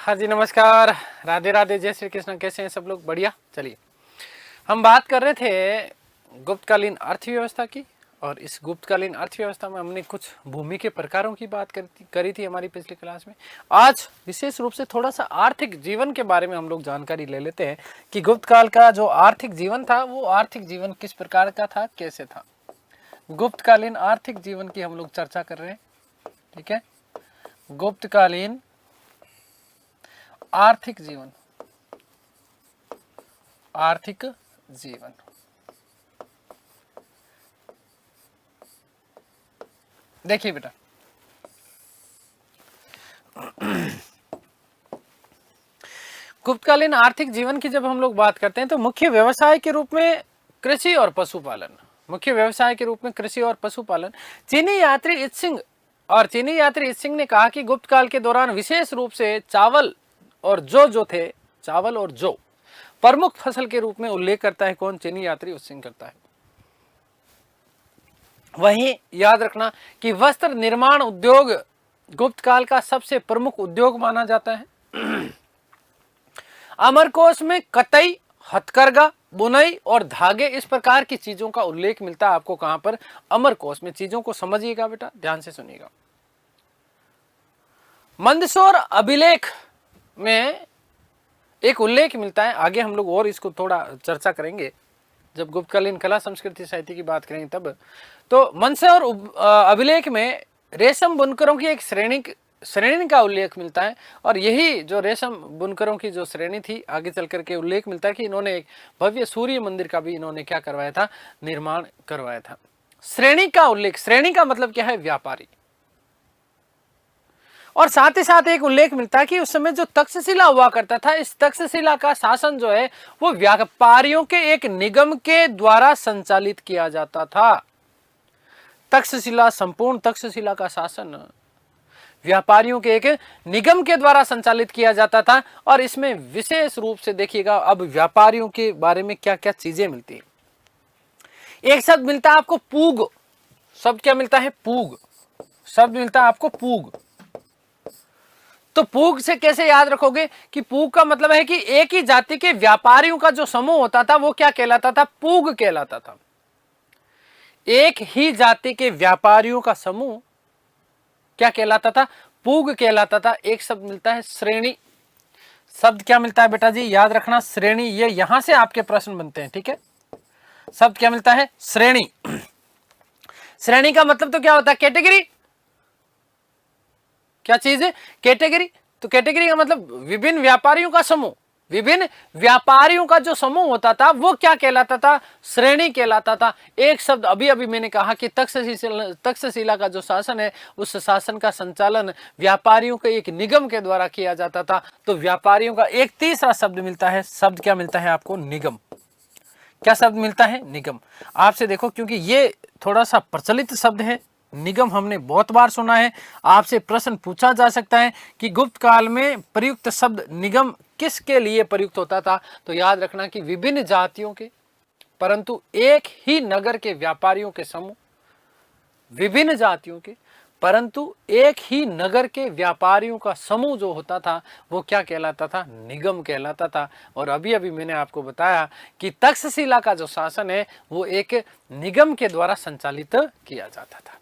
हाँ जी नमस्कार, राधे राधे, जय श्री कृष्ण। कैसे हैं सब लोग? बढ़िया। चलिए, हम बात कर रहे थे गुप्तकालीन अर्थव्यवस्था की, और इस गुप्तकालीन अर्थव्यवस्था में हमने कुछ भूमि के प्रकारों की बात करी थी हमारी पिछली क्लास में। आज विशेष रूप से थोड़ा सा आर्थिक जीवन के बारे में हम लोग जानकारी ले लेते हैं कि गुप्तकाल का जो आर्थिक जीवन था वो आर्थिक जीवन किस प्रकार का था, कैसे था। गुप्तकालीन आर्थिक जीवन की हम लोग चर्चा कर रहे हैं, ठीक है। गुप्तकालीन आर्थिक जीवन, आर्थिक जीवन। देखिए बेटा, गुप्तकालीन आर्थिक जीवन की जब हम लोग बात करते हैं तो मुख्य व्यवसाय के रूप में कृषि और पशुपालन, मुख्य व्यवसाय के रूप में कृषि और पशुपालन। चीनी यात्री इत्सिंग ने कहा कि गुप्त काल के दौरान विशेष रूप से चावल और जो थे, चावल और जो प्रमुख फसल के रूप में उल्लेख करता है। कौन? चीनी यात्री इत्सिंग करता है। वहीं याद रखना कि वस्त्र निर्माण उद्योग गुप्त काल का सबसे प्रमुख उद्योग माना जाता है। अमरकोश में कतई, हथकरघा, बुनाई और धागे, इस प्रकार की चीजों का उल्लेख मिलता है आपको। कहां पर? अमरकोश में। चीजों को समझिएगा बेटा, ध्यान से सुनिएगा। मंदसौर अभिलेख में एक उल्लेख मिलता है, आगे हम लोग और इसको थोड़ा चर्चा करेंगे जब गुप्तकालीन कला संस्कृति साहित्य की बात करेंगे तब। तो मंदसौर अभिलेख में रेशम बुनकरों की एक श्रेणी का उल्लेख मिलता है, और यही जो रेशम बुनकरों की जो श्रेणी थी, आगे चल करके उल्लेख मिलता है कि इन्होंने एक भव्य सूर्य मंदिर का भी इन्होंने क्या करवाया था? निर्माण करवाया था। श्रेणी का उल्लेख, श्रेणी का मतलब क्या है? व्यापारी। और साथ ही साथ एक उल्लेख मिलता है कि उस समय जो तक्षशिला हुआ करता था, इस तक्षशिला का शासन जो है वो व्यापारियों के एक निगम के द्वारा संचालित किया जाता था। तक्षशिला, संपूर्ण तक्षशिला का शासन व्यापारियों के एक निगम के द्वारा संचालित किया जाता था। और इसमें विशेष रूप से देखिएगा अब व्यापारियों के बारे में क्या क्या चीजें मिलती है। एक शब्द मिलता है आपको पूग। शब्द क्या मिलता है? पूग। शब्द मिलता है आपको पूग। तो पूग से कैसे याद रखोगे कि पूग का मतलब है कि एक ही जाति के व्यापारियों का जो समूह होता था वो क्या कहलाता था? पूग कहलाता था। एक ही जाति के व्यापारियों का समूह क्या कहलाता था? पूग कहलाता था। एक शब्द मिलता है श्रेणी। शब्द क्या मिलता है बेटा जी? याद रखना, श्रेणी। ये यहां से आपके प्रश्न बनते हैं, ठीक है। शब्द क्या मिलता है? श्रेणी। श्रेणी का मतलब तो क्या होता है? कैटेगरी। क्या चीज है? कैटेगरी। तो कैटेगरी का मतलब विभिन्न व्यापारियों का समूह। विभिन्न व्यापारियों का जो समूह होता था वो क्या कहलाता था? श्रेणी कहलाता था। एक शब्द अभी अभी मैंने कहा कि तक्षशिला का जो शासन है उस शासन का संचालन व्यापारियों के एक निगम के द्वारा किया जाता था। तो व्यापारियों का एक तीसरा शब्द मिलता है। शब्द क्या मिलता है आपको? निगम। क्या शब्द मिलता है? निगम। आपसे देखो, क्योंकि ये थोड़ा सा प्रचलित शब्द है, निगम हमने बहुत बार सुना है। आपसे प्रश्न पूछा जा सकता है कि गुप्त काल में प्रयुक्त शब्द निगम किसके लिए प्रयुक्त होता था? तो याद रखना कि विभिन्न जातियों के परंतु एक ही नगर के व्यापारियों के समूह, विभिन्न जातियों के परंतु एक ही नगर के व्यापारियों का समूह जो होता था वो क्या कहलाता था? निगम कहलाता था। और अभी अभी मैंने आपको बताया कि तक्षशिला का जो शासन है वो एक निगम के द्वारा संचालित किया जाता था।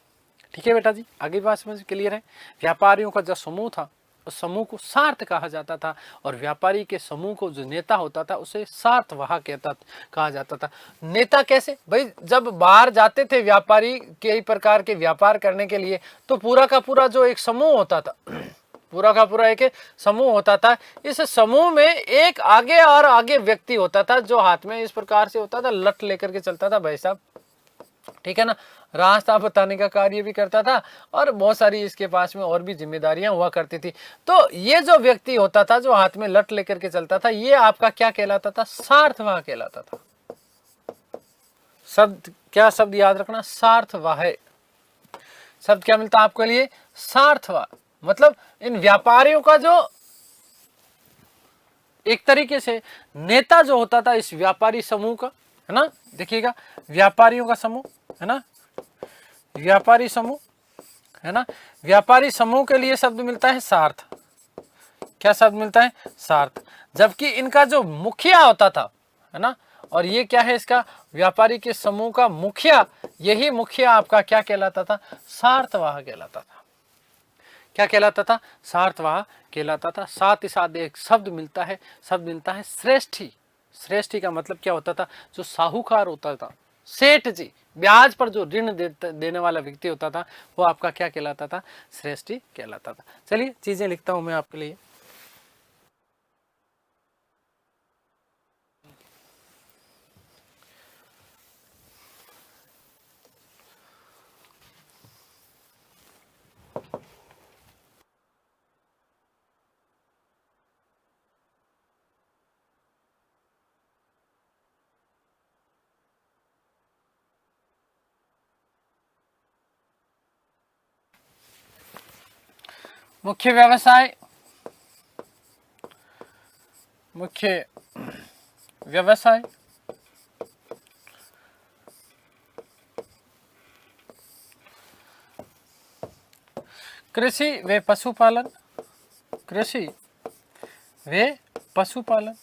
ठीक है बेटा जी, आगे बात समझ क्लियर है। व्यापारियों का जो समूह था उस समूह को सार्थ कहा जाता था, और व्यापारी के समूह को जो नेता होता था उसे सार्थवाह कहा जाता था। नेता कैसे? भाई जब बाहर जाते थे व्यापारी कई प्रकार के व्यापार करने के लिए, तो पूरा का पूरा जो एक समूह होता था, पूरा का पूरा एक समूह होता था। इस समूह में एक आगे और आगे व्यक्ति होता था जो हाथ में इस प्रकार से होता था, लठ लेकर के चलता था भाई साहब, ठीक है ना। रास्ता बताने का कार्य भी करता था और बहुत सारी इसके पास में और भी जिम्मेदारियां हुआ करती थी। तो ये जो व्यक्ति होता था जो हाथ में लठ लेकर के चलता था, ये आपका क्या कहलाता था? सार्थवाह कहलाता था। शब्द क्या? शब्द याद रखना, सार्थवाह। शब्द क्या मिलता है आपके लिए? सार्थवाह। मतलब इन व्यापारियों का जो एक तरीके से नेता जो होता था इस व्यापारी समूह का, है ना। देखिएगा, व्यापारियों का समूह, है ना, व्यापारी समूह, है ना। व्यापारी समूह के लिए शब्द मिलता है सार्थ। क्या शब्द मिलता है? सार्थ। जबकि इनका जो मुखिया होता था, है ना, और ये क्या है, इसका व्यापारी के समूह का मुखिया, यही मुखिया आपका क्या कहलाता था? सार्थवाह कहलाता था। क्या कहलाता था? सार्थवाह कहलाता था। साथ ही साथ एक शब्द मिलता है, शब्द मिलता है श्रेष्ठी। श्रेष्ठी का मतलब क्या होता था? जो साहूकार होता था, सेठ जी, ब्याज पर जो ऋण देने वाला व्यक्ति होता था, वो आपका क्या कहलाता था? श्रेष्ठी कहलाता था। चलिए चीजें लिखता हूं मैं आपके लिए। मुख्य व्यवसाय, मुख्य व्यवसाय, कृषि व पशुपालन, कृषि व पशुपालन।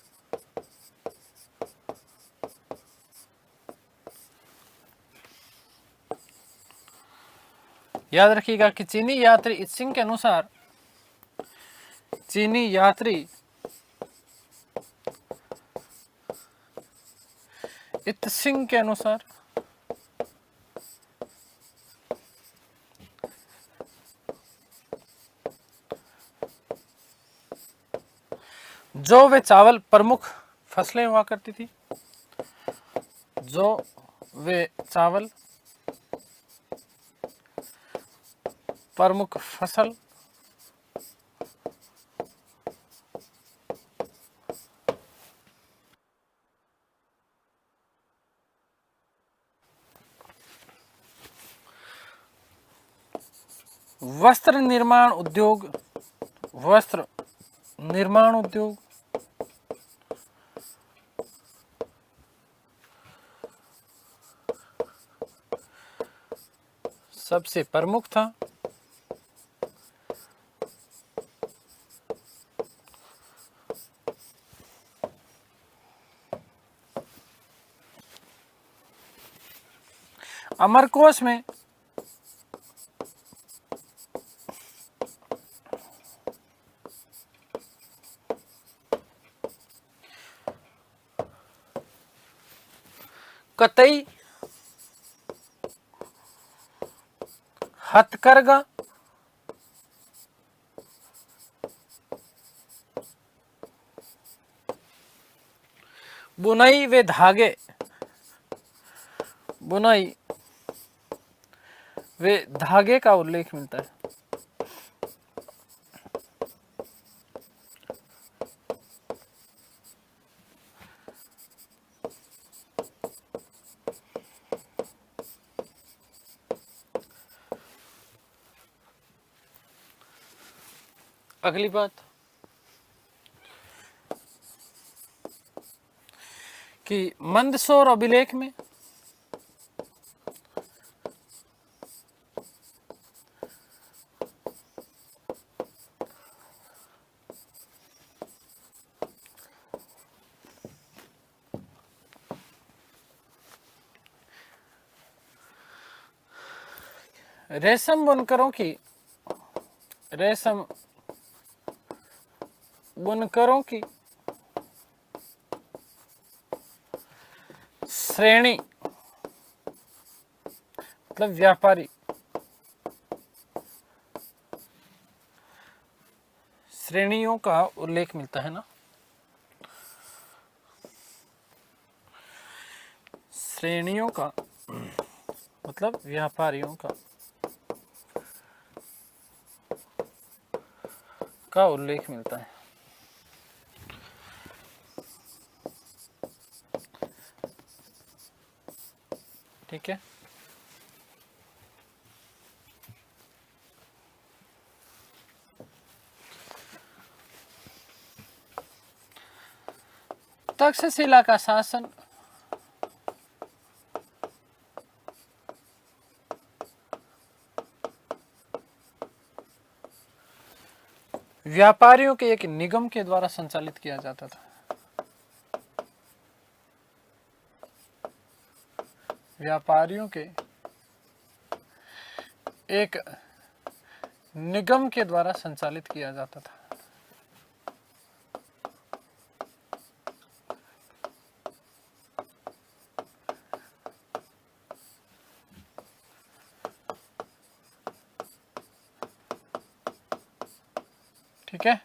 याद रखिएगा कि चीनी यात्री इत्सिंग के अनुसार, चीनी यात्री इत्सिंग के अनुसार जौ व चावल प्रमुख फसलें हुआ करती थी। जौ व चावल प्रमुख फसल। वस्त्र निर्माण उद्योग, वस्त्र निर्माण उद्योग सबसे प्रमुख था। अमरकोश में कतई, हथकरघा, बुनाई व धागे, बुनाई वे धागे का उल्लेख मिलता है। अगली बात कि मंदसौर अभिलेख में रेशम बुनकरों की, रेशम बुनकरों की श्रेणी, मतलब व्यापारी, श्रेणियों का उल्लेख मिलता है ना, श्रेणियों का मतलब व्यापारियों का उल्लेख मिलता है। ठीक है, तक्षशिला का शासन व्यापारियों के एक निगम के द्वारा संचालित किया जाता था। व्यापारियों के एक निगम के द्वारा संचालित किया जाता था। ठीक है,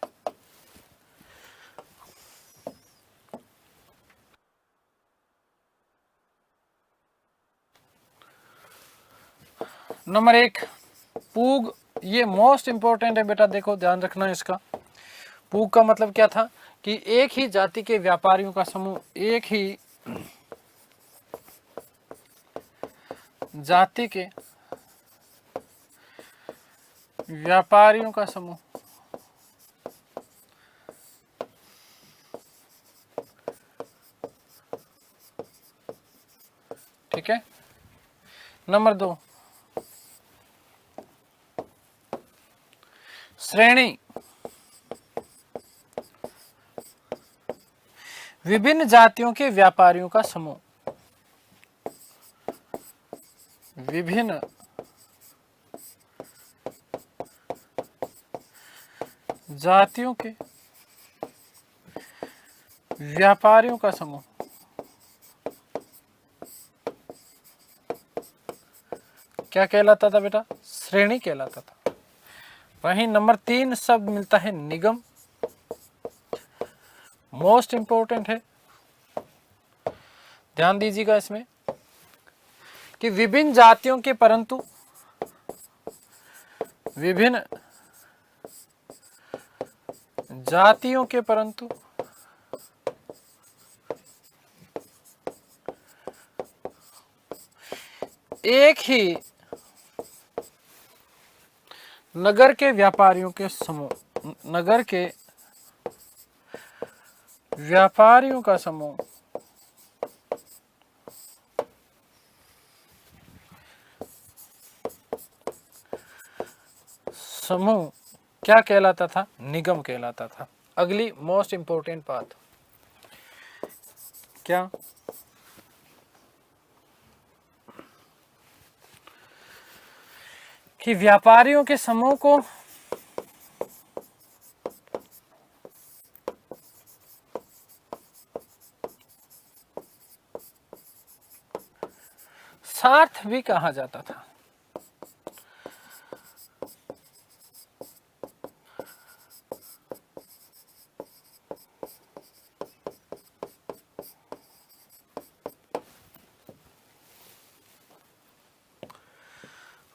नंबर 1 पूग, ये मोस्ट इंपॉर्टेंट है बेटा, देखो ध्यान रखना इसका। पूग का मतलब क्या था कि एक ही जाति के व्यापारियों का समूह, एक ही जाति के व्यापारियों का समूह, ठीक है। नंबर 2 श्रेणी, विभिन्न जातियों के व्यापारियों का समूह, विभिन्न जातियों के व्यापारियों का समूह, क्या कहलाता था बेटा? श्रेणी कहलाता था। वहीं नंबर 3 शब्द मिलता है निगम, मोस्ट इंपॉर्टेंट है, ध्यान दीजिएगा इसमें कि विभिन्न जातियों के परंतु विभिन्न जातियों के परंतु एक ही नगर के व्यापारियों के समूह, नगर के व्यापारियों का समूह, समूह क्या कहलाता था? निगम कहलाता था। अगली मोस्ट इंपोर्टेंट बात क्या? कि व्यापारियों के समूह को सार्थ भी कहा जाता था।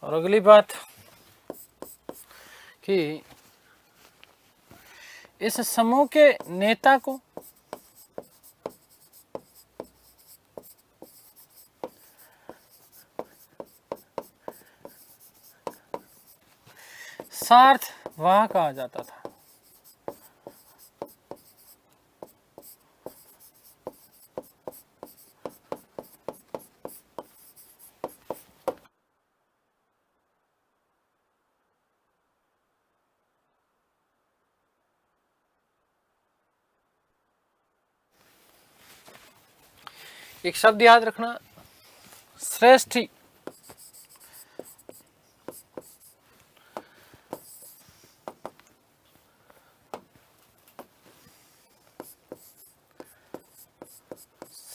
और अगली बात कि इस समूह के नेता को सार्थवाह कहा जाता था। एक शब्द याद रखना, श्रेष्ठी।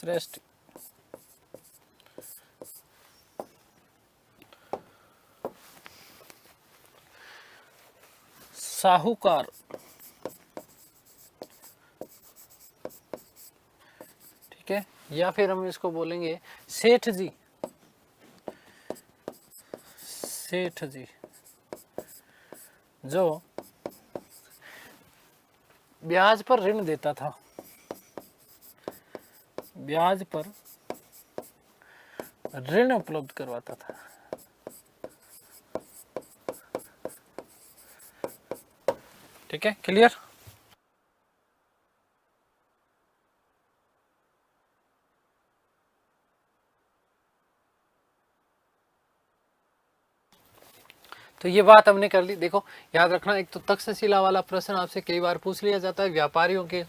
श्रेष्ठी साहूकार, ठीक है, या फिर हम इसको बोलेंगे सेठ जी। सेठ जी जो ब्याज पर ऋण देता था, ब्याज पर ऋण उपलब्ध करवाता था। ठीक है, क्लियर? तो ये बात हमने कर ली। देखो याद रखना, एक तो तक्षशिला वाला प्रश्न आपसे कई बार पूछ लिया जाता है, व्यापारियों के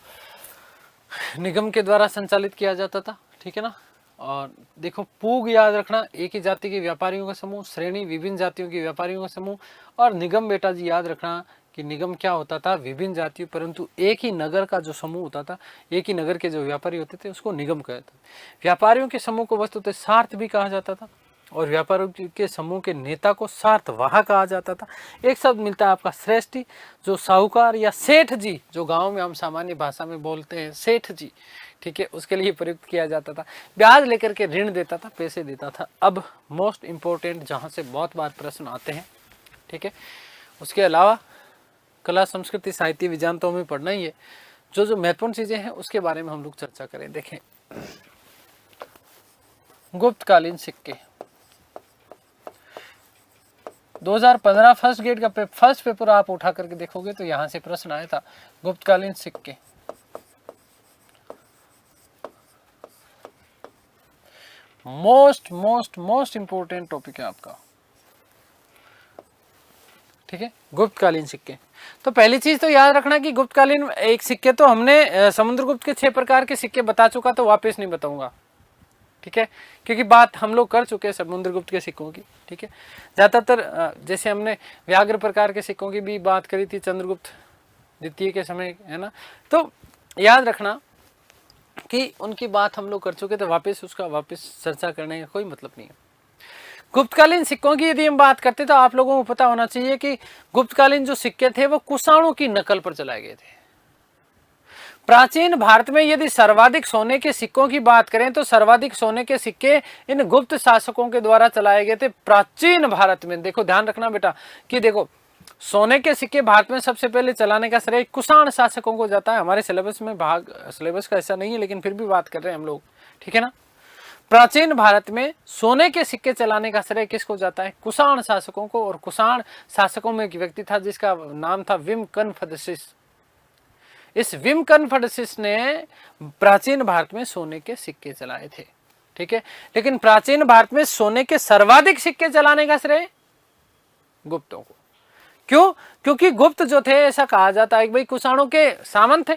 निगम के द्वारा संचालित किया जाता था, ठीक है ना। और देखो पूग याद रखना, एक ही जाति के व्यापारियों का समूह, श्रेणी विभिन्न जातियों के व्यापारियों का समूह, और निगम बेटा जी याद रखना कि निगम क्या होता था, विभिन्न जातियों परंतु एक ही नगर का जो समूह होता था, एक ही नगर के जो व्यापारी होते थे उसको निगम कहते थे। व्यापारियों के समूह को वस्तुतः सार्थ भी कहा जाता था, और व्यापारियों के समूह के नेता को सार्थवाह कहा जाता था। एक शब्द मिलता है आपका श्रेष्ठी, जो साहूकार या सेठ जी, जो गांव में हम सामान्य भाषा में बोलते हैं सेठ जी, ठीक है, उसके लिए प्रयुक्त किया जाता था। ब्याज लेकर के ऋण देता था, पैसे देता था। अब मोस्ट इंपॉर्टेंट, जहां से बहुत बार प्रश्न आते हैं, ठीक है, उसके अलावा कला संस्कृति साहित्य विज्ञान तो हमें पढ़ना ही है, जो जो महत्वपूर्ण चीजें हैं उसके बारे में हम लोग चर्चा करें। देखें, गुप्तकालीन सिक्के 2015 फर्स्ट ग्रेड का फर्स्ट पेपर आप उठा करके देखोगे तो यहां से प्रश्न आया था, गुप्तकालीन सिक्के। मोस्ट इंपोर्टेंट टॉपिक है आपका, ठीक है, गुप्तकालीन सिक्के। तो पहली चीज तो याद रखना कि गुप्तकालीन एक सिक्के तो हमने समुद्रगुप्त के 6 प्रकार के सिक्के बता चुका, तो वापस नहीं बताऊंगा, ठीक है, क्योंकि बात हम लोग कर चुके हैं समुद्रगुप्त के सिक्कों की, ठीक है। ज्यादातर जैसे हमने व्याघ्र प्रकार के सिक्कों की भी बात करी थी चंद्रगुप्त द्वितीय के समय, है ना, तो याद रखना कि उनकी बात हम लोग कर चुके, तो वापस चर्चा करने का कोई मतलब नहीं है। गुप्तकालीन सिक्कों की यदि हम बात करते तो आप लोगों को पता होना चाहिए कि गुप्तकालीन जो सिक्के थे वो कुषाणों की नकल पर चलाए गए थे। प्राचीन भारत में यदि सर्वाधिक सोने के सिक्कों की बात करें तो सर्वाधिक सोने के सिक्के इन गुप्त शासकों के द्वारा चलाए गए थे प्राचीन भारत में। देखो ध्यान रखना बेटा कि देखो सोने के सिक्के भारत में सबसे पहले चलाने का श्रेय कुषाण शासकों को जाता है। हमारे सिलेबस में सिलेबस का ऐसा नहीं है, लेकिन फिर भी बात कर रहे हैं हम लोग, ठीक है ना। प्राचीन भारत में सोने के सिक्के चलाने का श्रेय किसको जाता है? कुषाण शासकों को। और कुषाण शासकों में एक व्यक्ति था जिसका नाम था विम कनफदसिस। इस विम कनफदसिस ने प्राचीन भारत में सोने के सिक्के चलाए थे, ठीक है। लेकिन प्राचीन भारत में सोने के सर्वाधिक सिक्के चलाने का श्रेय गुप्तों को। क्यों? क्योंकि गुप्त जो थे, ऐसा कहा जाता है कि भाई कुषाणों के सामंत थे,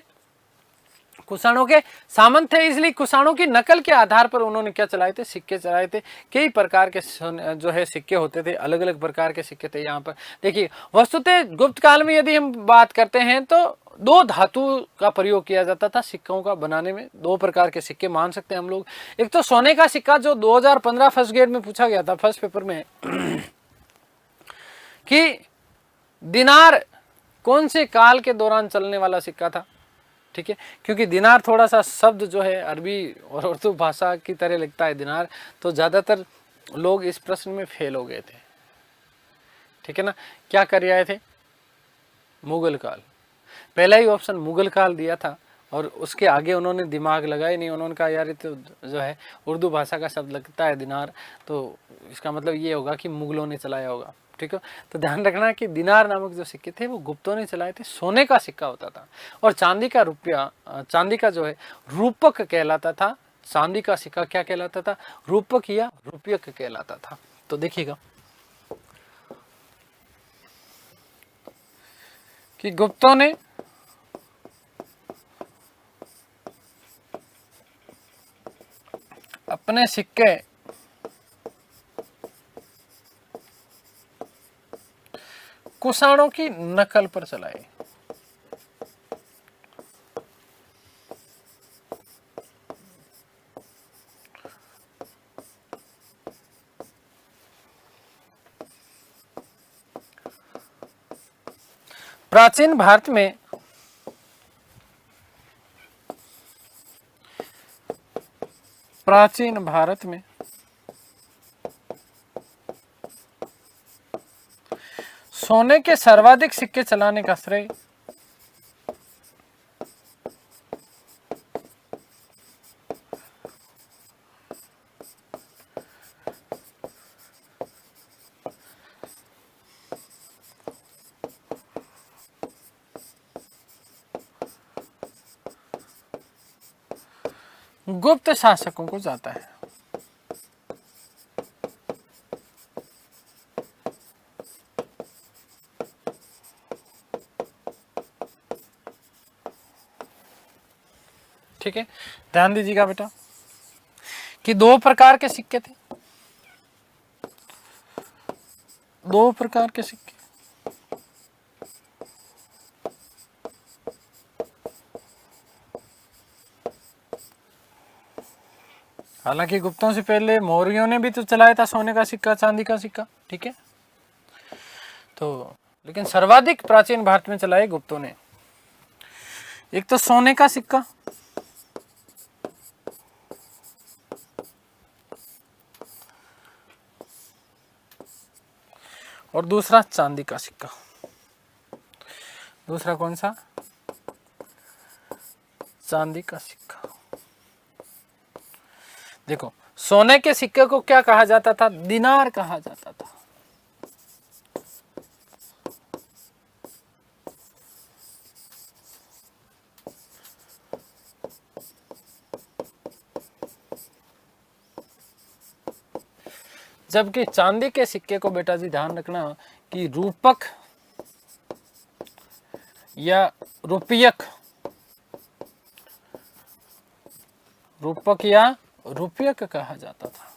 कुषाणों के सामंत थे, इसलिए कुषाणों की नकल के आधार पर उन्होंने क्या चलाए थे? सिक्के चलाए थे। कई प्रकार के जो है सिक्के होते थे, अलग अलग प्रकार के सिक्के थे। यहाँ पर देखिए, वस्तुतः गुप्त काल में यदि हम बात करते हैं तो 2 धातु का प्रयोग किया जाता था सिक्कों का बनाने में। 2 प्रकार के सिक्के मान सकते हैं हम लोग। एक तो सोने का सिक्का जो 2015 फर्स्ट ग्रेड में पूछा गया था, फर्स्ट पेपर में, कि दिनार कौन से काल के दौरान चलने वाला सिक्का था, ठीक है। क्योंकि दिनार थोड़ा सा शब्द जो है अरबी और उर्दू भाषा की तरह लगता है दिनार, तो ज्यादातर लोग इस प्रश्न में फेल हो गए थे, ठीक है ना। क्या कर आए थे? मुगल काल। पहला ही ऑप्शन मुगल काल दिया था और उसके आगे उन्होंने दिमाग लगाया नहीं। उन्होंने कहा यार ये तो जो है उर्दू भाषा का शब्द लगता है दिनार, तो इसका मतलब ये होगा कि मुगलों ने चलाया होगा, ठीक है। तो ध्यान रखना कि दिनार नामक जो सिक्के थे वो गुप्तों ने चलाए थे। सोने का सिक्का होता था और चांदी का रुपया, चांदी का जो है रूपक कहलाता था। चांदी का सिक्का क्या कहलाता था? रूपक या रुपयक कहलाता था। तो देखिएगा कि गुप्तों ने अपने सिक्के कुषाणों की नकल पर चलाए। प्राचीन भारत में सोने के सर्वाधिक सिक्के चलाने का श्रेय गुप्त शासकों को जाता है। ठीक है, ध्यान दीजिएगा बेटा कि दो प्रकार के सिक्के थे, दो प्रकार के सिक्के। हालांकि गुप्तों से पहले मौर्यों ने भी तो चलाया था सोने का सिक्का, चांदी का सिक्का, ठीक है। तो लेकिन सर्वाधिक प्राचीन भारत में चलाए गुप्तों ने। एक तो सोने का सिक्का, और दूसरा चांदी का सिक्का। दूसरा कौन सा? चांदी का सिक्का। देखो, सोने के सिक्के को क्या कहा जाता था? दिनार कहा जाता था। जबकि चांदी के सिक्के को बेटा जी ध्यान रखना कि रूपक या रुपयक, रूपक या रुपयक कहा जाता था।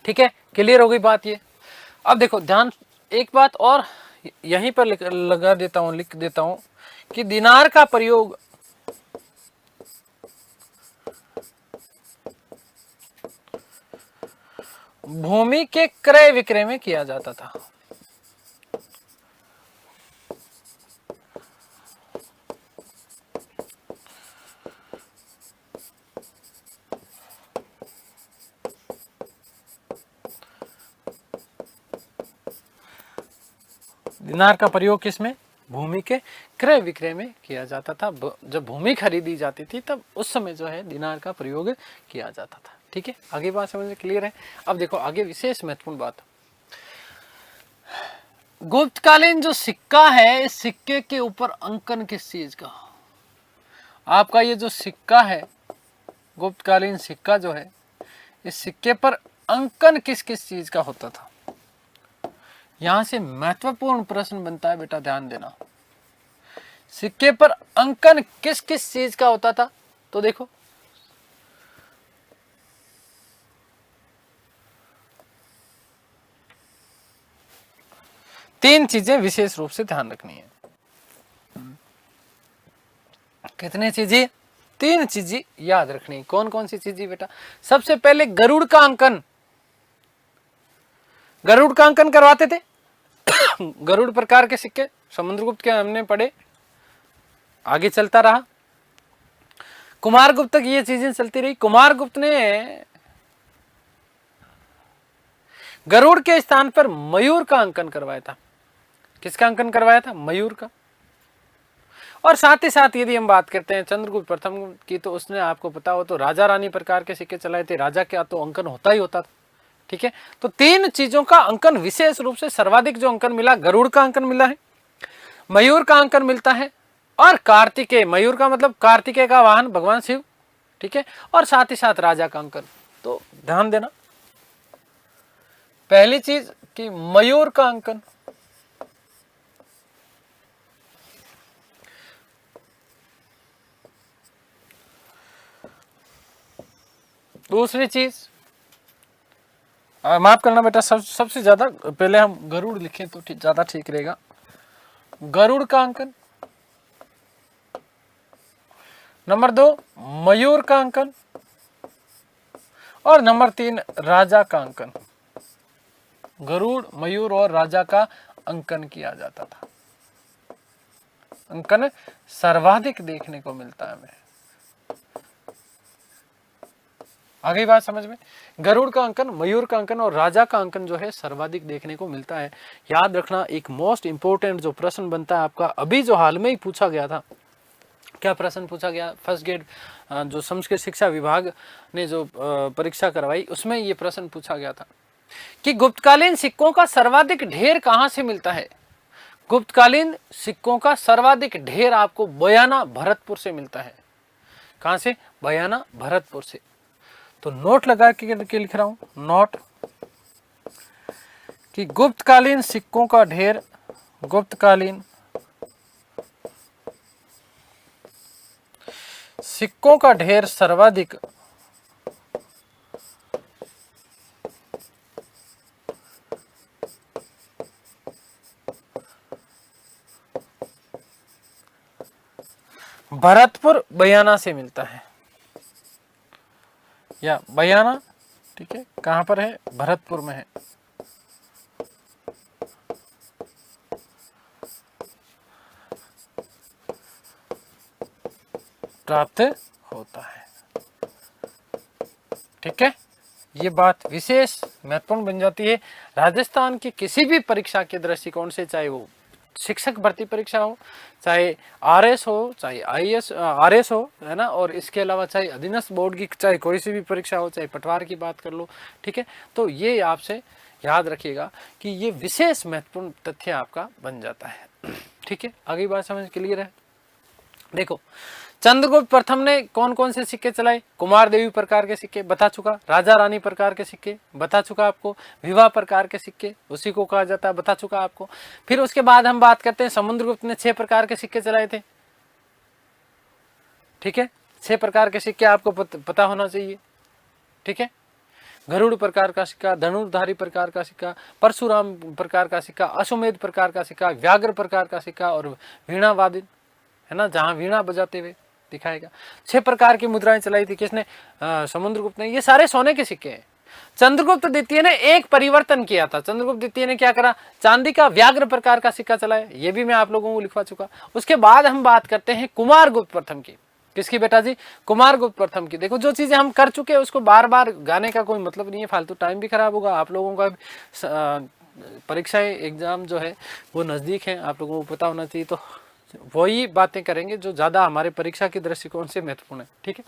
ठीक है, क्लियर हो गई बात ये। अब देखो ध्यान, एक बात और यहीं पर लगा देता हूं, लिख देता हूं कि दिनार का प्रयोग भूमि के क्रय विक्रय में किया जाता था। दिनार का प्रयोग किसमें? भूमि के क्रय विक्रय में किया जाता था। जब भूमि खरीदी जाती थी तब उस समय जो है दिनार का प्रयोग किया जाता था। ठीक है, आगे बात समझ में क्लियर है। अब देखो आगे विशेष महत्वपूर्ण बात, गुप्तकालीन जो सिक्का है, इस सिक्के के ऊपर अंकन किस चीज का? आपका ये जो सिक्का है, गुप्तकालीन सिक्का जो है, इस सिक्के पर अंकन किस किस चीज का होता था? यहां से महत्वपूर्ण प्रश्न बनता है बेटा, ध्यान देना। सिक्के पर अंकन किस किस चीज का होता था? तो देखो, तीन चीजें विशेष रूप से ध्यान रखनी है। कितने चीजें? तीन चीजें याद रखनी। कौन कौन सी चीजें बेटा? सबसे पहले गरुड़ का अंकन, गरुड़ का अंकन करवाते थे। गरुड़ प्रकार के सिक्के समुद्रगुप्त के हमने पढ़े, आगे चलता रहा। कुमारगुप्त तक ये चीजें चलती रही। कुमारगुप्त ने गरुड़ के स्थान पर मयूर का अंकन करवाया था। किसका अंकन करवाया था? मयूर का। और साथ ही साथ यदि हम बात करते हैं चंद्रगुप्त प्रथम की, तो उसने आपको पता हो तो राजा रानी प्रकार के सिक्के चलाए थे। राजा का तो अंकन होता ही होता था। ठीक है, तो तीन चीजों का अंकन विशेष रूप से सर्वाधिक जो अंकन मिला, गरुड़ का अंकन मिला है, मयूर का अंकन मिलता है, और कार्तिकेय, मयूर का मतलब कार्तिकेय का वाहन भगवान शिव। ठीक है, और साथ ही साथ राजा का अंकन। तो ध्यान देना, पहली चीज कि मयूर का अंकन, दूसरी चीज माफ करना बेटा, सबसे ज्यादा पहले हम गरुड़ लिखें तो ज्यादा ठीक रहेगा। गरुड़ का अंकन। नंबर 2 मयूर का अंकन। और नंबर 3 राजा का अंकन। गरुड़, मयूर और राजा का अंकन किया जाता था। अंकन सर्वाधिक देखने को मिलता है हमें। आगे बात समझ में। गरुड़ का अंकन, मयूर का अंकन और राजा का अंकन जो है सर्वाधिक देखने को मिलता है। याद रखना, एक मोस्ट इंपोर्टेंट जो प्रश्न बनता है आपका, अभी जो हाल में ही पूछा गया था, क्या प्रश्न पूछा गया, फर्स्ट ग्रेड जो संस्कृत शिक्षा विभाग ने जो परीक्षा करवाई उसमें ये प्रश्न पूछा गया था कि गुप्तकालीन सिक्कों का सर्वाधिक ढेर कहां से मिलता है। गुप्तकालीन सिक्कों का सर्वाधिक ढेर आपको बयाना, भरतपुर से मिलता है। कहां से? बयाना, भरतपुर से। तो नोट लगा के लिख रहा हूं, नोट कि गुप्तकालीन सिक्कों का ढेर, गुप्तकालीन सिक्कों का ढेर सर्वाधिक भरतपुर, बयाना से मिलता है, या बयाना, ठीक है, कहां पर है? भरतपुर में है। प्राप्त होता है। ठीक है, ये बात विशेष महत्वपूर्ण बन जाती है राजस्थान की किसी भी परीक्षा के दृष्टिकोण से, चाहे वो शिक्षक भर्ती परीक्षा हो, चाहे आरएस हो, चाहे आईएएस आरएस हो, है ना, और इसके अलावा चाहे अधीनस्थ बोर्ड की चाहे कोई सी भी परीक्षा हो, चाहे पटवार की बात कर लो, ठीक है। तो ये आपसे याद रखिएगा कि ये विशेष महत्वपूर्ण तथ्य आपका बन जाता है। ठीक है, आगे बात समझ क्लियर है। देखो, चंद्रगुप्त प्रथम ने कौन कौन से सिक्के चलाए? कुमार देवी प्रकार के सिक्के, बता चुका। राजा रानी प्रकार के सिक्के, बता चुका आपको। विवाह प्रकार के सिक्के, उसी को कहा जाता है, बता चुका आपको। फिर उसके बाद हम बात करते हैं, समुद्रगुप्त ने 6 प्रकार के सिक्के चलाए थे। ठीक है, 6 प्रकार के सिक्के आपको पता होना चाहिए। ठीक है, गरुड़ प्रकार का सिक्का, धनुर्धारी प्रकार का सिक्का, परशुराम प्रकार का सिक्का, अश्वमेध प्रकार का सिक्का, व्याघ्र प्रकार का सिक्का और वीणा वादिन, है ना, जहां वीणा बजाते हुए दिखाएगा। 6 प्रकार की मुद्राएं चलाई थी किसने? समुद्रगुप्त ने। ये सारे सोने के सिक्के हैं। चंद्रगुप्त द्वितीय ने एक परिवर्तन किया था। चंद्रगुप्त द्वितीय ने क्या करा? चांदी का व्याघ्र प्रकार का सिक्का चलाया। ये भी मैं आप लोगों को लिखवा चुका। उसके बाद हम बात करते हैं कुमारगुप्त प्रथम की। किसकी बेटा जी? कुमारगुप्त प्रथम की। देखो, जो चीजें हम कर चुके हैं उसको बार बार गाने का कोई मतलब नहीं है, फालतू टाइम भी खराब होगा आप लोगों का। परीक्षाएं, एग्जाम जो है वो नजदीक है, आप लोगों को पता होना चाहिए। तो वही बातें करेंगे जो ज्यादा हमारे परीक्षा के दृष्टिकोण से महत्वपूर्ण है। ठीक है,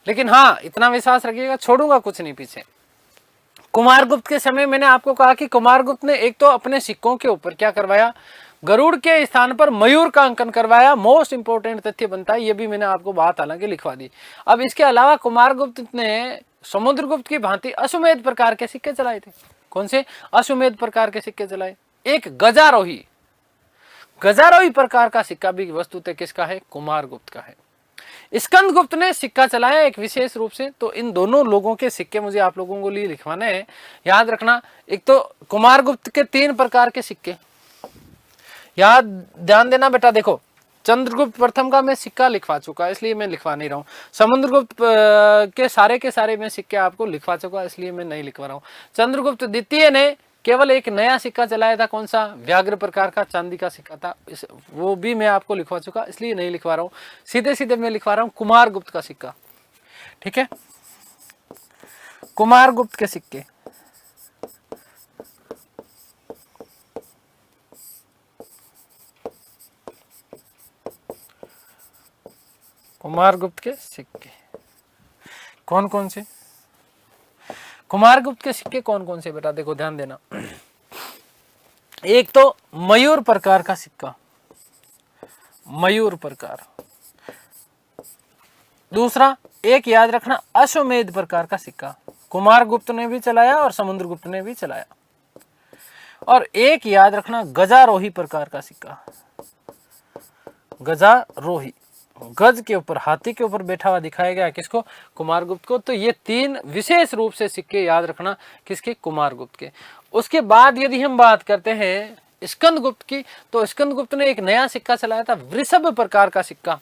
लेकिन हाँ, इतना विश्वास रखिएगा, छोड़ूंगा कुछ नहीं पीछे। कुमारगुप्त के समय मैंने आपको कहा कि कुमारगुप्त ने एक तो अपने सिक्कों के ऊपर क्या करवाया? गरुड़ के स्थान पर मयूर का अंकन करवाया। मोस्ट इंपोर्टेंट तथ्य बनता है, ये भी मैंने आपको बात हालांकि लिखवा दी। अब इसके अलावा कुमारगुप्त ने समुद्रगुप्त की भांति अश्वमेध प्रकार के सिक्के चलाए थे। कौन से? अश्वमेध प्रकार के सिक्के चलाए। एक गजारोही, गजारोही प्रकार का सिक्का भी वस्तुतः किसका है? कुमारगुप्त का है। स्कंदगुप्त ने सिक्का चलाया एक विशेष रूप से। तो इन दोनों लोगों के सिक्के मुझे आप लोगों को लिए लिखवाने हैं। याद रखना, एक तो कुमारगुप्त के 3 प्रकार के सिक्के, याद ध्यान देना बेटा। देखो, चंद्रगुप्त प्रथम का मैं सिक्का लिखवा चुका, इसलिए मैं लिखवा नहीं रहा हूँ। समुद्रगुप्त के सारे मैं सिक्के आपको लिखवा चुका, इसलिए मैं नहीं लिखवा रहा हूँ। चंद्रगुप्त द्वितीय ने केवल एक नया सिक्का चलाया था। कौन सा? व्याघ्र प्रकार का चांदी का सिक्का था, वो भी मैं आपको लिखवा चुका, इसलिए नहीं लिखवा रहा हूँ। सीधे सीधे मैं लिखवा रहा हूँ कुमारगुप्त का सिक्का। ठीक है, कुमारगुप्त के सिक्के, कुमारगुप्त के सिक्के कौन कौन से? कुमारगुप्त के सिक्के कौन कौन से बेटा? देखो, ध्यान देना। एक तो मयूर प्रकार का सिक्का, मयूर प्रकार। दूसरा, एक याद रखना, अश्वमेध प्रकार का सिक्का। कुमारगुप्त ने भी चलाया और समुद्रगुप्त ने भी चलाया। और एक याद रखना, गजारोही प्रकार का सिक्का, गजारोही। गज के ऊपर, हाथी के ऊपर बैठा हुआ दिखाया गया किसको? कुमारगुप्त को। तो ये 3 विशेष रूप से सिक्के याद रखना किसके? कुमारगुप्त के। उसके बाद यदि हम बात करते हैं स्कंदगुप्त की, तो स्कंदगुप्त ने एक नया सिक्का चलाया था, वृषभ प्रकार का सिक्का।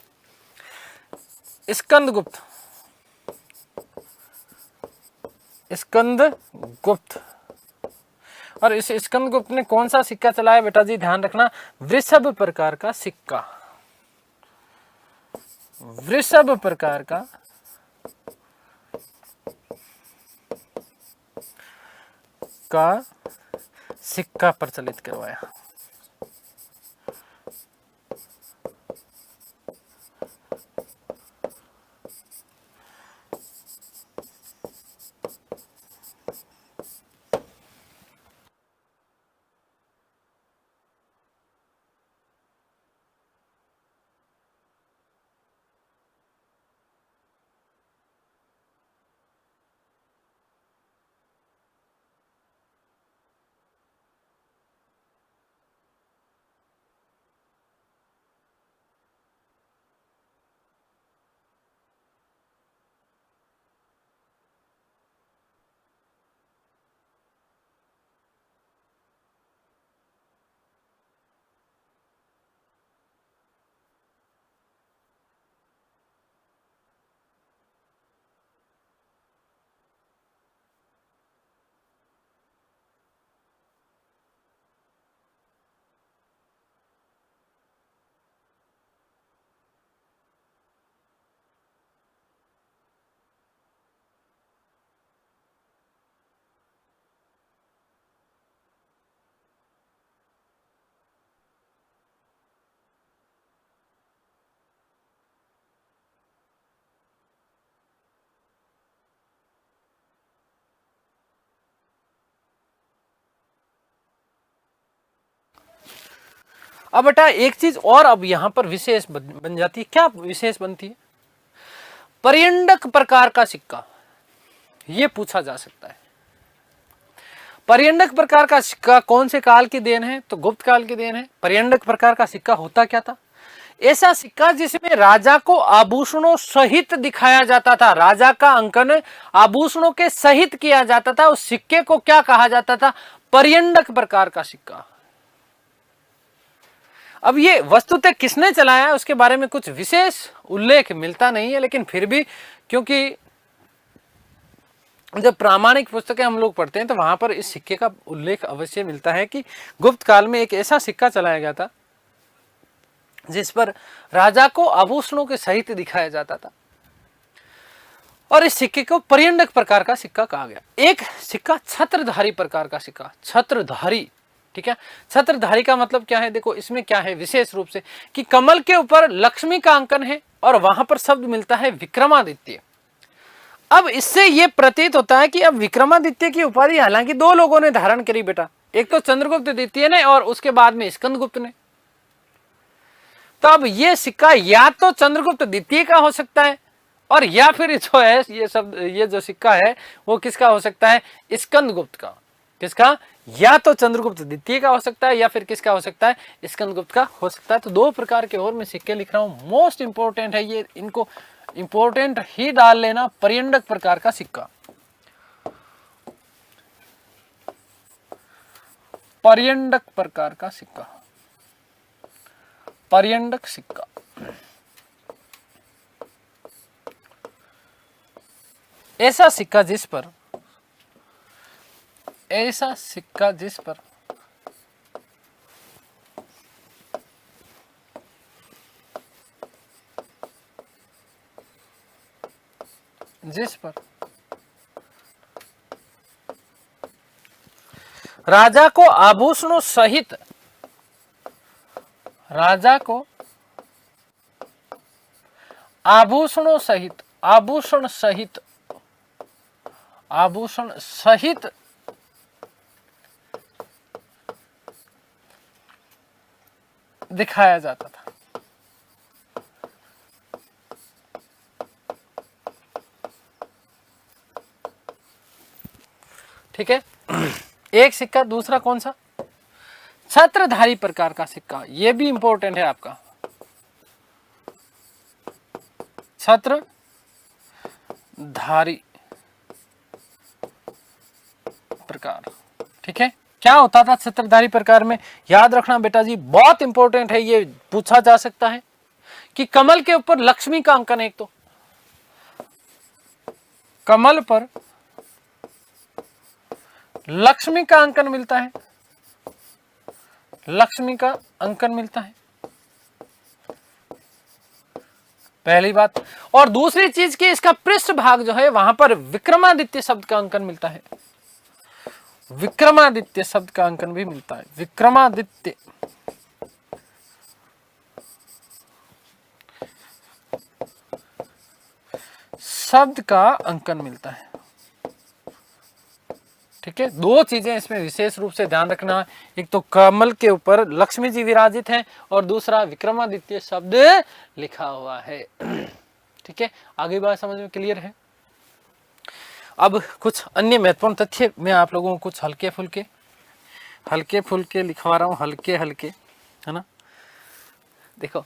स्कंदगुप्त, स्कंदगुप्त। और इस स्कंदगुप्त ने कौन सा सिक्का चलाया बेटा जी? ध्यान रखना, वृषभ प्रकार का सिक्का, वृषभ प्रकार का सिक्का प्रचलित करवाया। अब बेटा एक चीज और अब यहां पर विशेष बन जाती है। क्या विशेष बनती है? पर्यंडक प्रकार का सिक्का, यह पूछा जा सकता है। पर्यंडक प्रकार का सिक्का कौन से काल की देन है? तो गुप्त काल की देन है। पर्यंडक प्रकार का सिक्का होता क्या था? ऐसा सिक्का जिसमें राजा को आभूषणों सहित दिखाया जाता था, राजा का अंकन आभूषणों के सहित किया जाता था, उस सिक्के को क्या कहा जाता था? पर्यंडक प्रकार का सिक्का। अब ये वस्तुतः किसने चलाया है उसके बारे में कुछ विशेष उल्लेख मिलता नहीं है, लेकिन फिर भी क्योंकि जब प्रामाणिक पुस्तकें हम लोग पढ़ते हैं तो वहां पर इस सिक्के का उल्लेख अवश्य मिलता है कि गुप्त काल में एक ऐसा सिक्का चलाया गया था जिस पर राजा को आभूषणों के सहित दिखाया जाता था, और इस सिक्के को पर्यंडक प्रकार का सिक्का कहा गया। एक सिक्का छत्रधारी प्रकार का सिक्का, छत्रधारी, ठीक है। छत्रधारी का मतलब क्या है? देखो इसमें क्या है विशेष रूप से कि कमल के ऊपर लक्ष्मी का अंकन है और वहां पर शब्द मिलता है विक्रमादित्य। अब इससे यह प्रतीत होता है कि अब विक्रमादित्य की उपाधि हालांकि 2 लोगों ने धारण करी बेटा, एक तो चंद्रगुप्त द्वितीय ने और उसके बाद में स्कंदगुप्त ने। तो अब यह सिक्का या तो चंद्रगुप्त द्वितीय का हो सकता है और या फिर जो है ये जो सिक्का है वो किसका हो सकता है? स्कंदगुप्त का। किसका? या तो चंद्रगुप्त द्वितीय का हो सकता है या फिर किसका हो सकता है? स्कंदगुप्त का हो सकता है। तो 2 प्रकार के और मैं सिक्के लिख रहा हूं, मोस्ट इंपोर्टेंट है ये, इनको इंपोर्टेंट ही डाल लेना। पर्यंडक प्रकार का सिक्का, पर्यंडक प्रकार का सिक्का, पर्यंडक सिक्का। ऐसा सिक्का जिस पर, ऐसा सिक्का जिस पर राजा को आभूषणों सहित, राजा को आभूषणों सहित, आभूषण सहित, आभूषण सहित दिखाया जाता था। ठीक है, एक सिक्का। दूसरा कौन सा? छत्रधारी प्रकार का सिक्का, यह भी इंपॉर्टेंट है आपका। छत्रधारी प्रकार। ठीक है, क्या होता था छत्रधारी प्रकार में? याद रखना बेटा जी, बहुत इंपॉर्टेंट है, ये पूछा जा सकता है कि कमल के ऊपर लक्ष्मी का अंकन है। एक तो कमल पर लक्ष्मी का अंकन मिलता है, लक्ष्मी का अंकन मिलता है, पहली बात। और दूसरी चीज कि इसका पृष्ठ भाग जो है वहां पर विक्रमादित्य शब्द का अंकन मिलता है, विक्रमादित्य शब्द का अंकन भी मिलता है, विक्रमादित्य शब्द का अंकन मिलता है। ठीक है, दो चीजें इसमें विशेष रूप से ध्यान रखना, एक तो कमल के ऊपर लक्ष्मी जी विराजित हैं और दूसरा विक्रमादित्य शब्द लिखा हुआ है। ठीक है, आगे बात समझ में क्लियर है? अब कुछ अन्य महत्वपूर्ण तथ्य मैं आप लोगों को कुछ हल्के फुल्के लिखवा रहा हूं, हल्के है ना। देखो,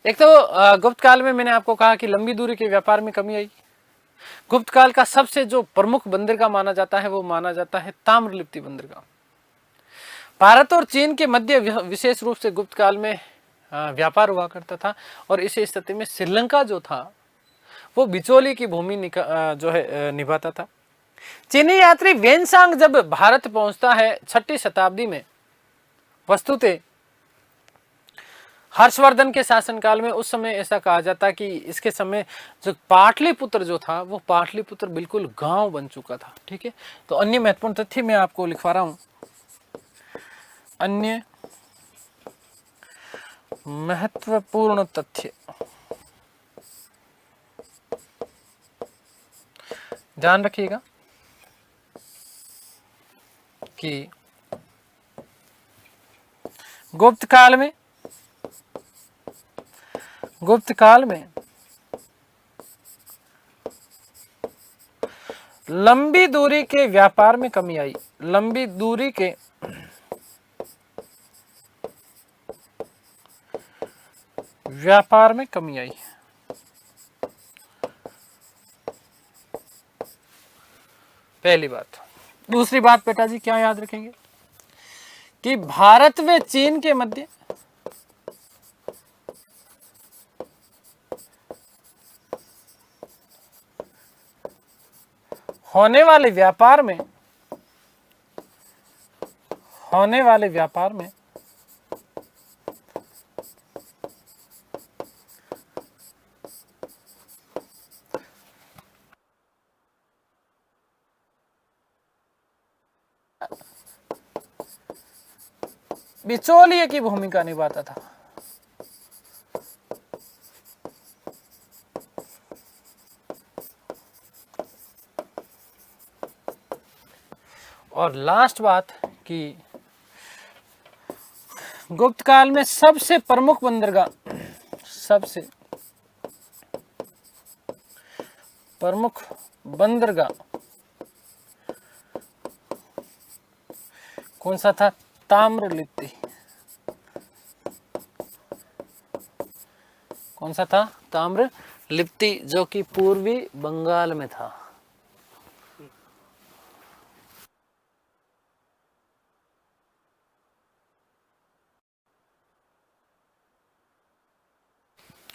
एक तो गुप्त काल में मैंने आपको कहा कि लंबी दूरी के व्यापार में कमी आई। गुप्त काल का सबसे जो प्रमुख बंदरगाह माना जाता है वो माना जाता है ताम्रलिप्ति बंदरगाह। भारत और चीन के मध्य विशेष रूप से गुप्त काल में व्यापार हुआ करता था और इस स्थिति में श्रीलंका जो था वो बिचौली की भूमि निभाता था। चीनी यात्री वेनसांग जब भारत पहुंचता है 6वीं शताब्दी में, वस्तुतः हर्षवर्धन के शासनकाल में, उस समय ऐसा कहा जाता कि इसके समय जो पाटलिपुत्र जो था वो पाटलिपुत्र बिल्कुल गांव बन चुका था। ठीक है, तो अन्य महत्वपूर्ण तथ्य मैं आपको लिखवा रहा हूं, अन्य महत्वपूर्ण तथ्य ध्यान रखिएगा कि गुप्त काल में लंबी दूरी के व्यापार में कमी आई, लंबी दूरी के व्यापार में कमी आई। पहली बात। दूसरी बात बेटा जी क्या याद रखेंगे कि भारत व चीन के मध्य होने वाले व्यापार में बिचौलिए की भूमिका निभाता था। और लास्ट बात कि गुप्त काल में सबसे प्रमुख बंदरगाह कौन सा था? ताम्रलिप्ति। कौन सा था? ताम्रलिप्ति, जो कि पूर्वी बंगाल में था।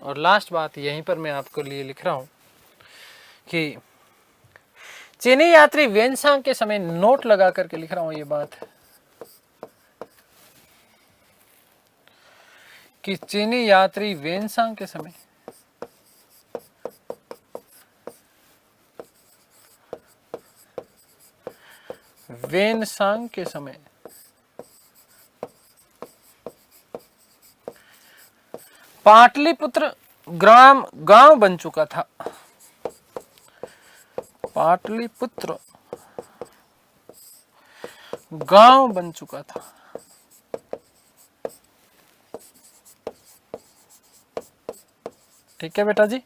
और लास्ट बात यहीं पर मैं आपको लिए लिख रहा हूं कि चीनी यात्री वेनसांग के समय, नोट लगा करके लिख रहा हूं ये बात, कि चीनी यात्री वेनसांग के समय पाटलिपुत्र गांव बन चुका था। पाटलिपुत्र गांव बन चुका था। ठीक है बेटा जी,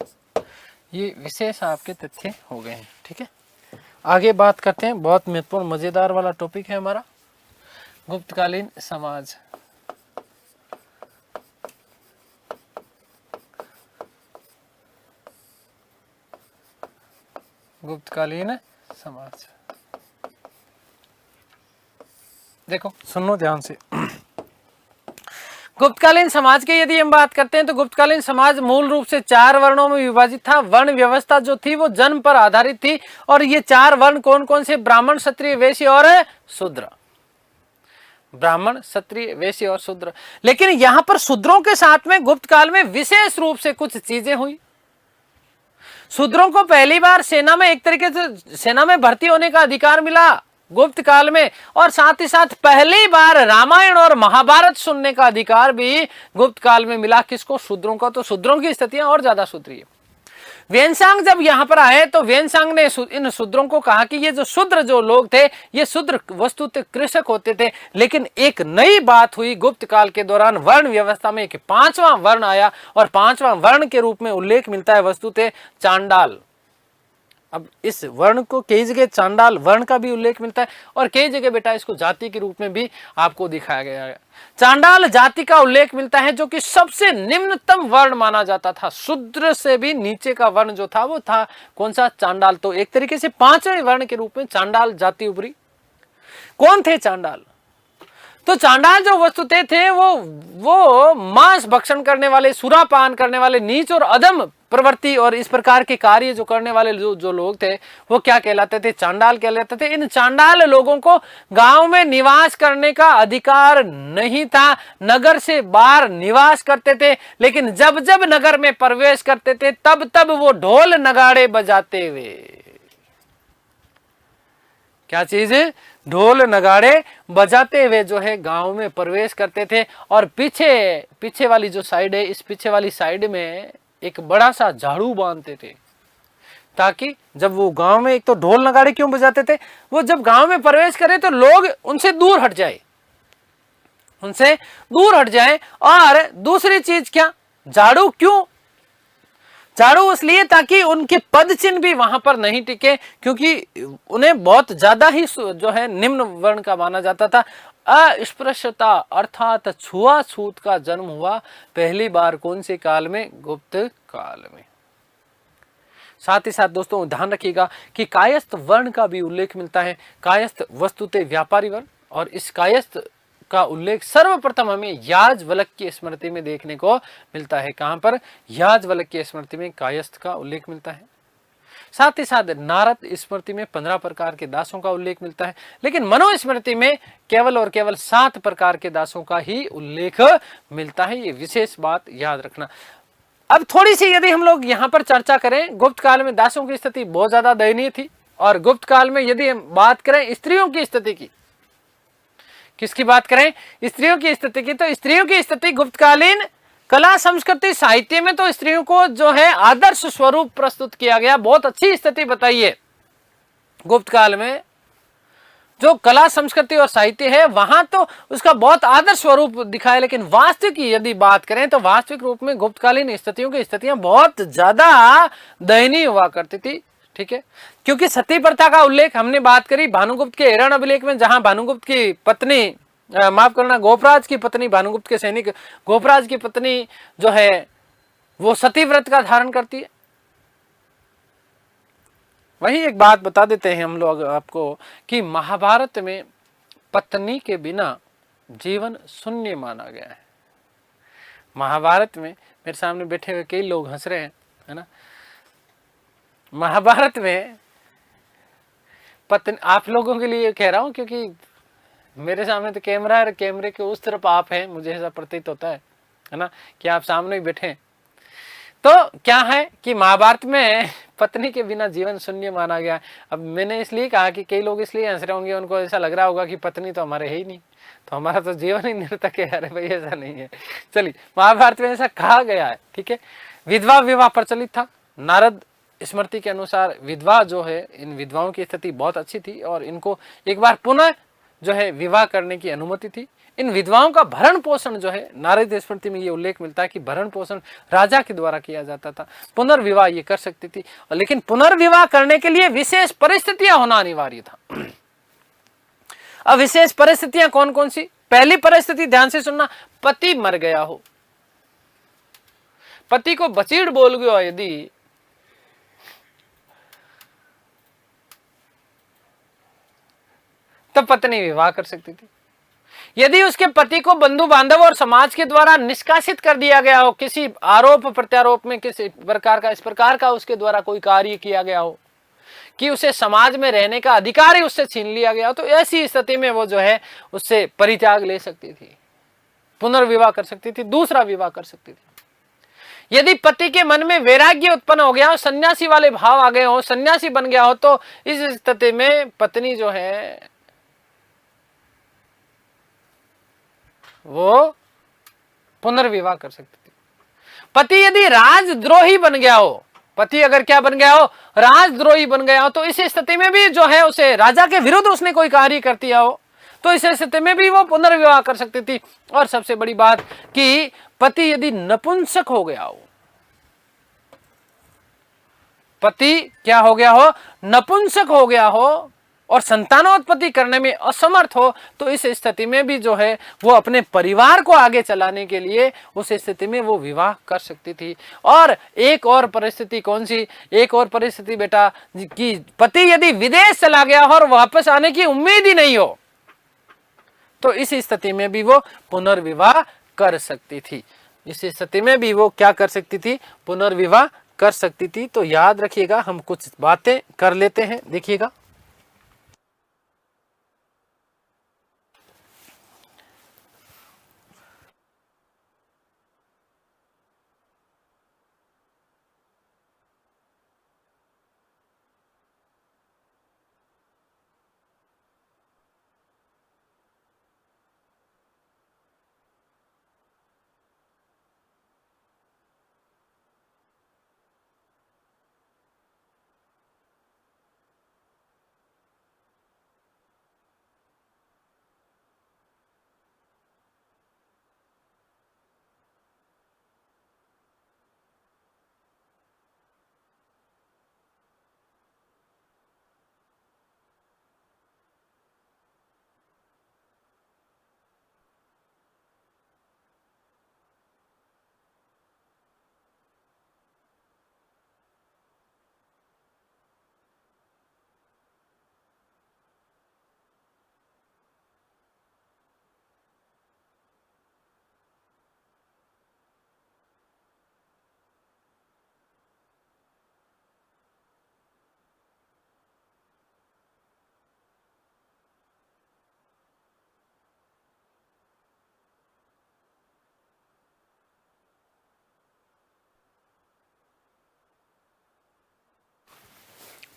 ये विशेष आपके तथ्य हो गए हैं। ठीक है, आगे बात करते हैं, बहुत महत्वपूर्ण मजेदार वाला टॉपिक है हमारा, गुप्तकालीन समाज। गुप्तकालीन समाज। देखो सुनो ध्यान से, गुप्तकालीन समाज की यदि हम बात करते हैं तो गुप्तकालीन समाज मूल रूप से 4 वर्णों में विभाजित था। वर्ण व्यवस्था जो थी वो जन्म पर आधारित थी, और ये 4 वर्ण कौन कौन से? ब्राह्मण, क्षत्रिय, वैश्य और शूद्र। ब्राह्मण, क्षत्रिय, वैश्य और शूद्र। लेकिन यहां पर शूद्रों के साथ में गुप्त काल में विशेष रूप से कुछ चीजें हुई। शूद्रों को पहली बार सेना में एक तरीके से सेना में भर्ती होने का अधिकार मिला गुप्त काल में, और साथ ही साथ पहली बार रामायण और महाभारत सुनने का अधिकार भी गुप्त काल में मिला। किसको? शूद्रों को। तो शूद्रों की स्थितियां और ज्यादा सुधरी। वेनसांग जब यहां पर आए तो वेनसांग ने इन शूद्रों को कहा कि ये जो शूद्र जो लोग थे ये शूद्र वस्तुतः कृषक होते थे, लेकिन एक नई बात हुई गुप्त काल के दौरान। वर्ण व्यवस्था में एक 5वां वर्ण आया, और 5वां वर्ण के रूप में उल्लेख मिलता है वस्तुतः चांडाल। अब इस वर्ण को कई जगह चांडाल वर्ण का भी उल्लेख मिलता है, और कई जगह बेटा इसको जाति के रूप में भी आपको दिखाया गया है। चांडाल जाति का उल्लेख मिलता है जो कि सबसे निम्नतम वर्ण माना जाता था। शूद्र से भी नीचे का वर्ण जो था वो था कौन सा? चांडाल। तो एक तरीके से 5वें वर्ण के रूप में चांडाल जाति उभरी। कौन थे चांडाल? तो चांडाल जो वस्तुतः थे वो मांस भक्षण करने वाले, सुरापान करने वाले, नीच और अधम प्रवृत्ति और इस प्रकार के कार्य जो करने वाले जो लोग थे वो क्या कहलाते थे? चांडाल कहलाते थे। इन चांडाल लोगों को गांव में निवास करने का अधिकार नहीं था, नगर से बाहर निवास करते थे। लेकिन जब जब नगर में प्रवेश करते थे तब तब वो ढोल नगाड़े बजाते हुए, क्या चीज है? ढोल नगाड़े बजाते हुए जो है गांव में प्रवेश करते थे। और पीछे वाली जो साइड है, इस पीछे वाली साइड में एक बड़ा सा झाड़ू बांधते थे, ताकि जब वो गांव में, एक तो ढोल नगाड़े क्यों बजाते थे? वो जब गांव में प्रवेश करे तो लोग उनसे दूर हट जाए, और दूसरी चीज क्या? झाड़ू क्यों? झाड़ू इसलिए ताकि उनके पद चिन्ह भी वहां पर नहीं टिके, क्योंकि उन्हें बहुत ज्यादा ही जो है निम्न वर्ण का माना जाता था। अस्पृश्यता अर्थात छुआछूत का जन्म हुआ पहली बार कौन से काल में? गुप्त काल में। साथ ही साथ दोस्तों ध्यान रखिएगा कि कायस्थ वर्ण का भी उल्लेख मिलता है। कायस्थ वस्तुतः व्यापारी वर्ण, और इस कायस्थ का उल्लेख सर्वप्रथम हमें याज्ञवल्क्य की स्मृति में देखने को मिलता है। कहां पर? याज्ञवल्क्य की स्मृति में कायस्थ का उल्लेख मिलता है। साथ ही साथ नारद स्मृति में 15 प्रकार के दासों का उल्लेख मिलता है, लेकिन मनुस्मृति में केवल और केवल 7 प्रकार के दासों का ही उल्लेख मिलता है। ये विशेष बात याद रखना। अब थोड़ी सी यदि हम लोग यहाँ पर चर्चा करें, गुप्त काल में दासों की स्थिति बहुत ज्यादा दयनीय थी, और गुप्त काल में यदि हम बात करें स्त्रियों की स्थिति की, किसकी बात करें? स्त्रियों की स्थिति की, तो स्त्रियों की स्थिति गुप्तकालीन कला संस्कृति साहित्य में तो स्त्रियों को जो है आदर्श स्वरूप प्रस्तुत किया गया। बहुत अच्छी स्थिति बताइए। गुप्त काल में जो कला संस्कृति और साहित्य है वहां तो उसका बहुत आदर्श स्वरूप दिखाया, लेकिन वास्तविक यदि बात करें तो वास्तविक रूप में गुप्तकालीन स्थितियों की स्थितियां बहुत ज्यादा दयनीय हुआ करती थी। ठीक है, क्योंकि सती प्रथा का उल्लेख हमने बात करी भानुगुप्त के हिरण अभिलेख में, जहां भानुगुप्त की पत्नी, माफ करना, गोपराज की पत्नी, भानुगुप्त के सैनिक गोपराज की पत्नी जो है वो सती व्रत का धारण करती है। वही एक बात बता देते हैं हम लोग आपको कि महाभारत में पत्नी के बिना जीवन शून्य माना गया है। महाभारत में, मेरे सामने बैठे हुए कई लोग हंस रहे हैं, है ना। महाभारत में पत्नी, आप लोगों के लिए कह रहा हूं क्योंकि मेरे सामने तो कैमरा है, कैमरे के उस तरफ आप हैं, मुझे ऐसा प्रतीत होता है ना, कि आप सामने ही बैठे। तो क्या है कि महाभारत में पत्नी के बिना जीवन शून्य माना गया। अब मैंने इसलिए कहा कि कई लोग इसलिए हंस रहे होंगे, उनको ऐसा लग रहा होगा कि पत्नी तो हमारे है ही नहीं, तो हमारा तो जीवन ही निरर्थक है। अरे भाई ऐसा नहीं है। चलिए, महाभारत में ऐसा कहा गया है। ठीक है, विधवा विवाह प्रचलित था। नारद स्मृति के अनुसार विधवा जो है, इन विधवाओं की स्थिति बहुत अच्छी थी और इनको एक बार पुनः जो है विवाह करने की अनुमति थी। इन विधवाओं का भरण पोषण जो है, नारद स्मृति में ये उल्लेख मिलता है कि भरण पोषण राजा के द्वारा किया जाता था। पुनर्विवाह ये कर सकती थी, लेकिन पुनर्विवाह करने के लिए विशेष परिस्थितियां होना अनिवार्य था। अब विशेष परिस्थितियां कौन कौन सी? पहली परिस्थिति ध्यान से सुनना, पति मर गया हो, पति को बचीड़ बोल गया यदि, तो पत्नी विवाह कर सकती थी। यदि उसके पति को बंधु बांधव और समाज के द्वारा निष्कासित कर दिया गया हो, किसी आरोप प्रत्यारोप में किसी प्रकार का, इस प्रकार का उसके द्वारा कोई कार्य किया गया हो कि उसे समाज में रहने का अधिकार ही उससे छीन लिया गया हो, तो ऐसी स्थिति में वो जो है उससे परित्याग ले सकती थी, पुनर्विवाह कर सकती थी, दूसरा विवाह कर सकती थी। यदि पति के मन में वैराग्य उत्पन्न हो गया हो, सन्यासी वाले भाव आ गए हो, सन्यासी बन गया हो, तो इस स्थिति में पत्नी जो है वो पुनर्विवाह कर सकती थी। पति यदि राजद्रोही बन गया हो, पति अगर क्या बन गया हो, राजद्रोही बन गया हो, तो इस स्थिति में भी जो है उसे राजा के विरुद्ध उसने कोई कार्य कर दिया हो, तो इस स्थिति में भी वो पुनर्विवाह कर सकती थी। और सबसे बड़ी बात कि पति यदि नपुंसक हो गया हो, पति क्या हो गया हो, नपुंसक हो गया हो और संतानोत्पत्ति करने में असमर्थ हो, तो इस स्थिति में भी जो है वो अपने परिवार को आगे चलाने के लिए उस स्थिति में वो विवाह कर सकती थी। और एक और परिस्थिति कौन सी, एक और परिस्थिति बेटा कि पति यदि विदेश चला गया हो और वापस आने की उम्मीद ही नहीं हो, तो इस स्थिति में भी वो पुनर्विवाह कर सकती थी। इस स्थिति में भी वो क्या कर सकती थी, पुनर्विवाह कर सकती थी। तो याद रखिएगा, हम कुछ बातें कर लेते हैं, देखिएगा।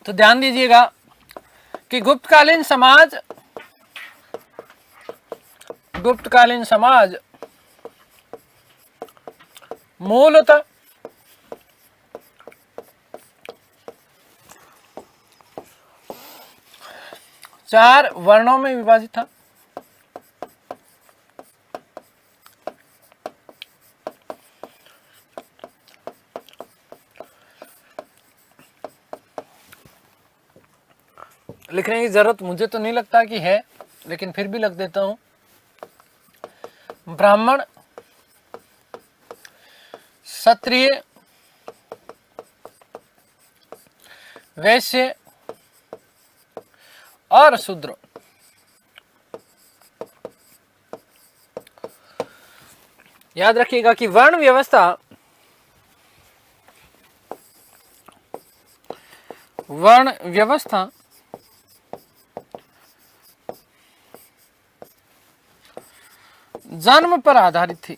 तो ध्यान दीजिएगा कि गुप्तकालीन समाज मूलतः चार वर्णों में विभाजित था। लिखने की जरूरत मुझे तो नहीं लगता कि है, लेकिन फिर भी लिख देता हूं। ब्राह्मण, क्षत्रिय, वैश्य और शूद्र। याद रखिएगा कि वर्ण व्यवस्था जन्म पर आधारित थी।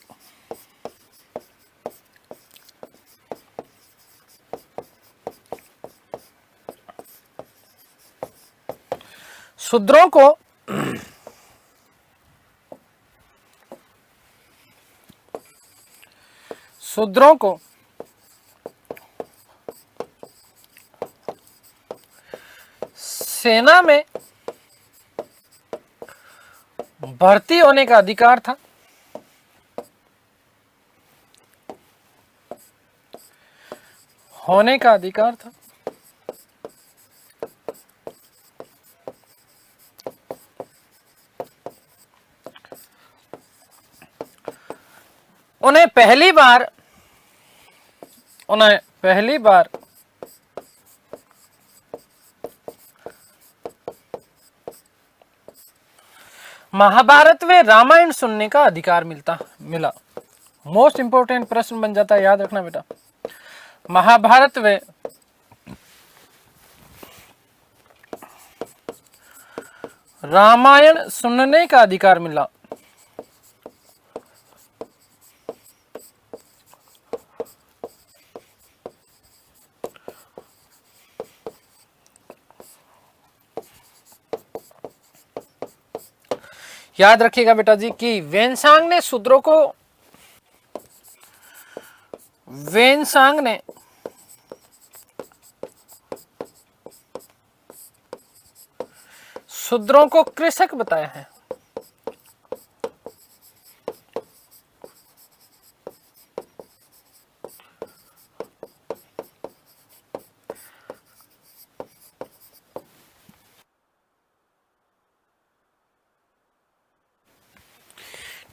शूद्रों को सेना में भर्ती होने का अधिकार था। उन्हें पहली बार महाभारत व रामायण सुनने का अधिकार मिला। मोस्ट इंपोर्टेंट प्रश्न बन जाता है, याद रखना बेटा। महाभारत व रामायण सुनने का अधिकार मिला। याद रखिएगा बेटा जी कि वेनसांग ने शूद्रों को कृषक बताया है।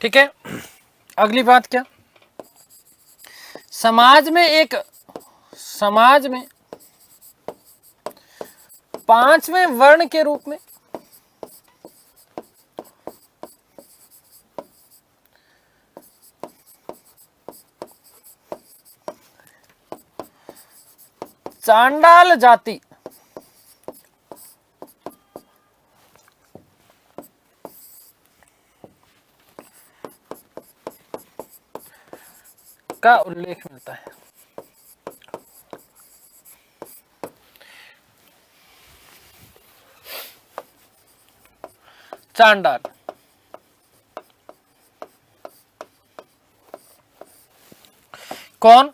ठीक है, अगली बात क्या, समाज में पांचवें वर्ण के रूप में चांडाल जाति का उल्लेख मिलता है। चांडाल कौन?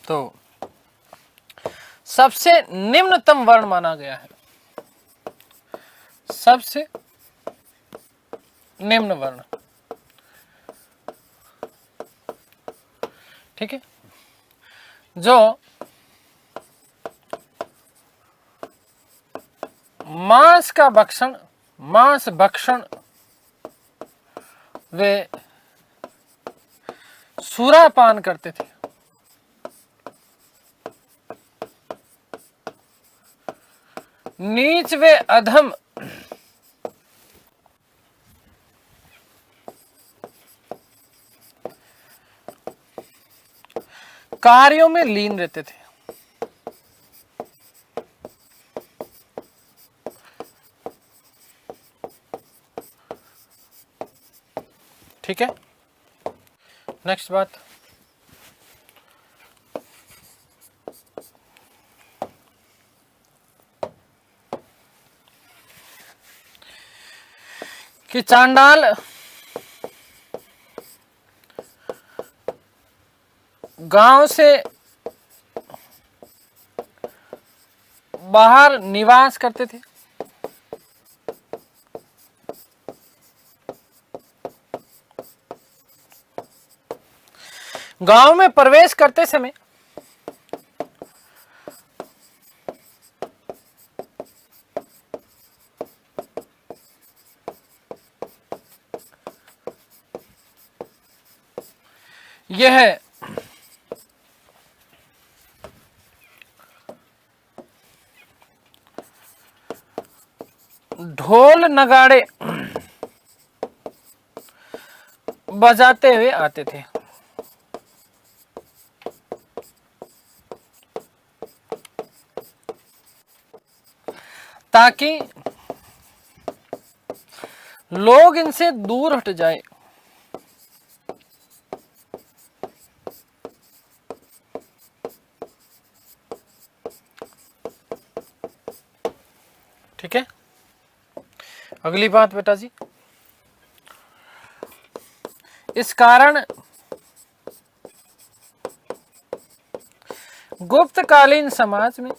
तो सबसे निम्नतम वर्ण माना गया है, सबसे निम्न वर्ण। ठीक है, जो मांस भक्षण वे सुरापान करते थे। नीच वे अधम कार्यों में लीन रहते थे। ठीक है, नेक्स्ट बात, कि चांडाल गांव से बाहर निवास करते थे। गांव में प्रवेश करते समय यह ढोल नगाड़े बजाते हुए आते थे। ताकि लोग इनसे दूर हट जाए। ठीक है, अगली बात बेटा जी, इस कारण गुप्तकालीन समाज में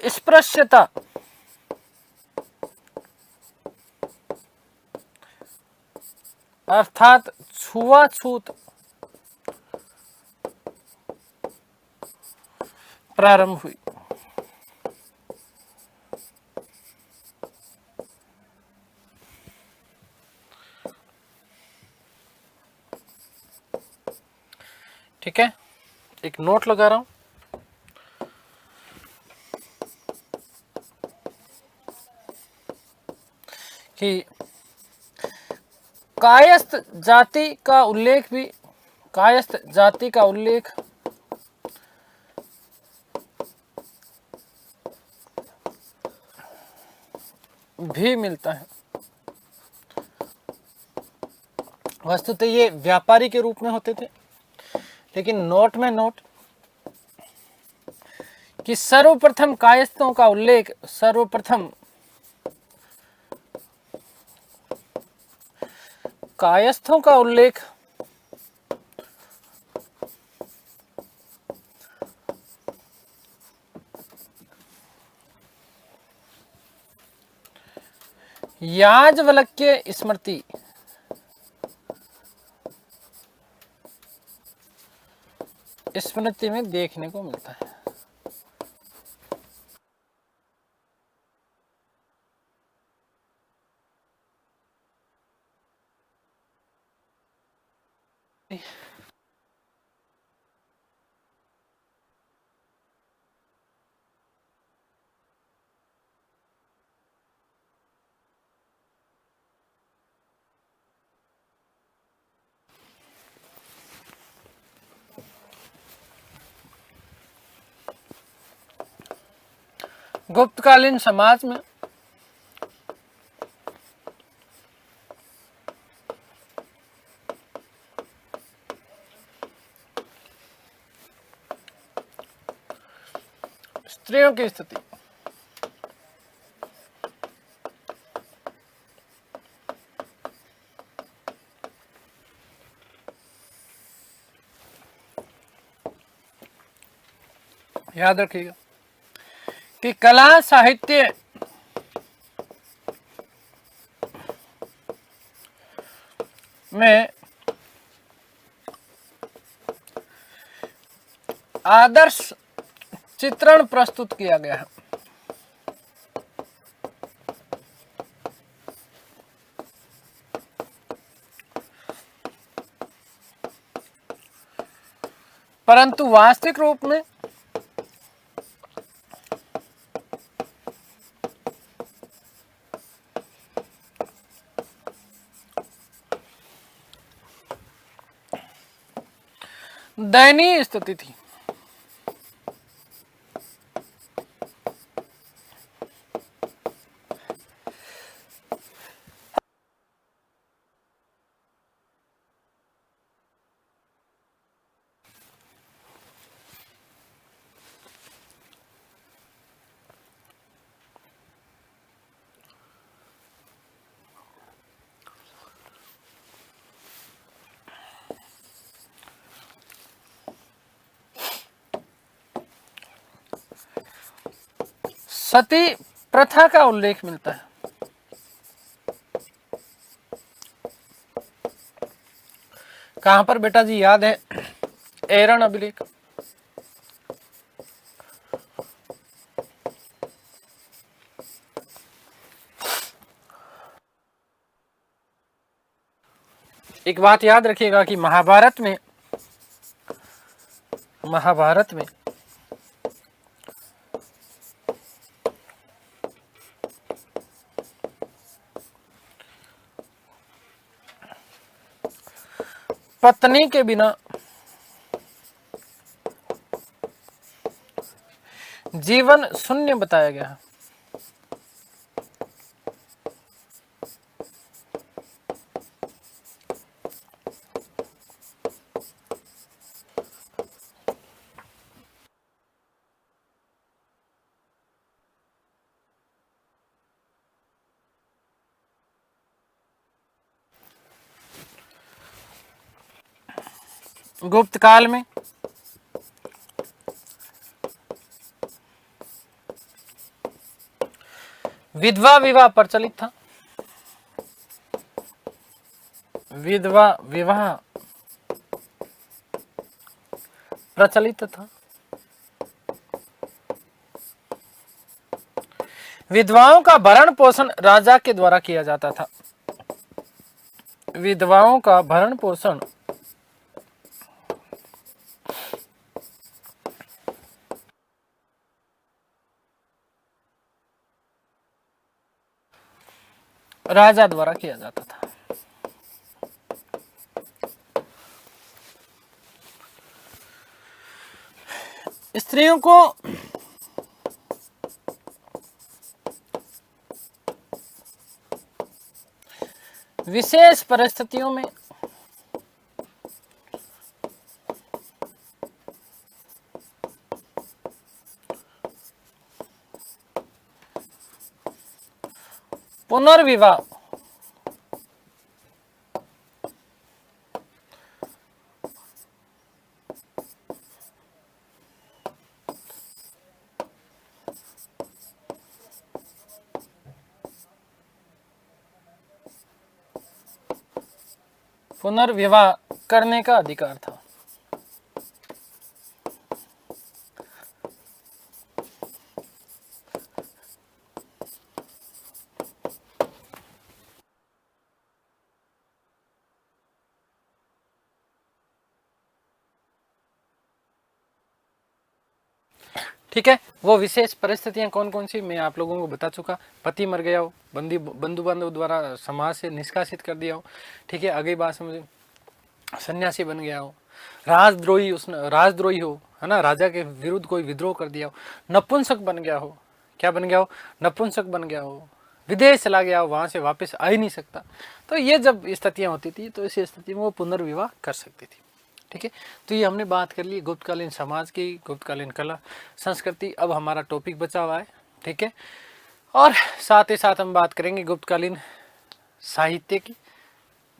अस्पृश्यता अर्थात छुआछूत प्रारंभ हुई। ठीक है, एक नोट लगा रहा हूं कि कायस्थ जाति का उल्लेख भी, कायस्थ जाति का उल्लेख भी मिलता है। वस्तुतः ये व्यापारी के रूप में होते थे, लेकिन नोट में नोट कि सर्वप्रथम कायस्थों का उल्लेख, सर्वप्रथम कायस्थों का उल्लेख याज्ञवल्क्य स्मृति स्मृति में देखने को मिलता है। गुप्तकालीन समाज में स्त्रियों की स्थिति याद रखिएगा कि कला साहित्य में आदर्श चित्रण प्रस्तुत किया गया है। परंतु वास्तविक रूप में दयनीय स्थिति थी। सती प्रथा का उल्लेख मिलता है। कहां पर बेटा जी याद है? एरन अभिलेख। एक बात याद रखिएगा कि महाभारत में पत्नी के बिना जीवन शून्य बताया गया है। गुप्त काल में विधवा विवाह प्रचलित था। विधवा विवाह प्रचलित था। विधवाओं का भरण पोषण राजा के द्वारा किया जाता था। विधवाओं का भरण पोषण राजा द्वारा किया जाता था। स्त्रियों को विशेष परिस्थितियों में पुनर्विवाह पुनर्विवाह करने का अधिकार था। ठीक है, वो विशेष परिस्थितियां कौन कौन सी मैं आप लोगों को बता चुका। पति मर गया हो, बंधु बांधव द्वारा समाज से निष्कासित कर दिया हो, ठीक है, अगली बात समझे, सन्यासी बन गया हो, राजद्रोही हो, है ना, राजा के विरुद्ध कोई विद्रोह कर दिया हो, नपुंसक बन गया हो, क्या बन गया हो, नपुंसक बन गया हो, विदेश चला गया हो, वहां से वापस आ ही नहीं सकता। तो ये जब स्थितियां होती थी तो इस स्थिति में वो पुनर्विवाह कर सकती थी। ठीक है, तो ये हमने बात कर ली गुप्तकालीन समाज की, गुप्तकालीन कला संस्कृति। अब हमारा टॉपिक बचा हुआ है, ठीक है, और साथ ही साथ हम बात करेंगे गुप्तकालीन साहित्य की,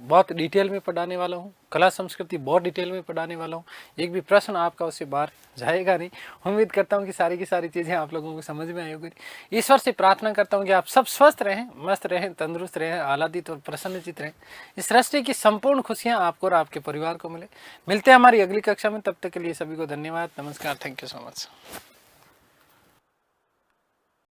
बहुत डिटेल में पढ़ाने वाला हूँ, कला संस्कृति बहुत डिटेल में पढ़ाने वाला हूँ। एक भी प्रश्न आपका उससे बाहर जाएगा नहीं। उम्मीद करता हूँ कि सारी की सारी चीज़ें आप लोगों को समझ में आई होगी। ईश्वर से प्रार्थना करता हूँ कि आप सब स्वस्थ रहें, मस्त रहें, तंदुरुस्त रहें, आह्लादित और प्रसन्नचित रहें। इस सृष्टि की संपूर्ण खुशियाँ आपको और आपके परिवार को मिले। मिलते हैं हमारी अगली कक्षा में, तब तक के लिए सभी को धन्यवाद, नमस्कार, थैंक यू सो मच।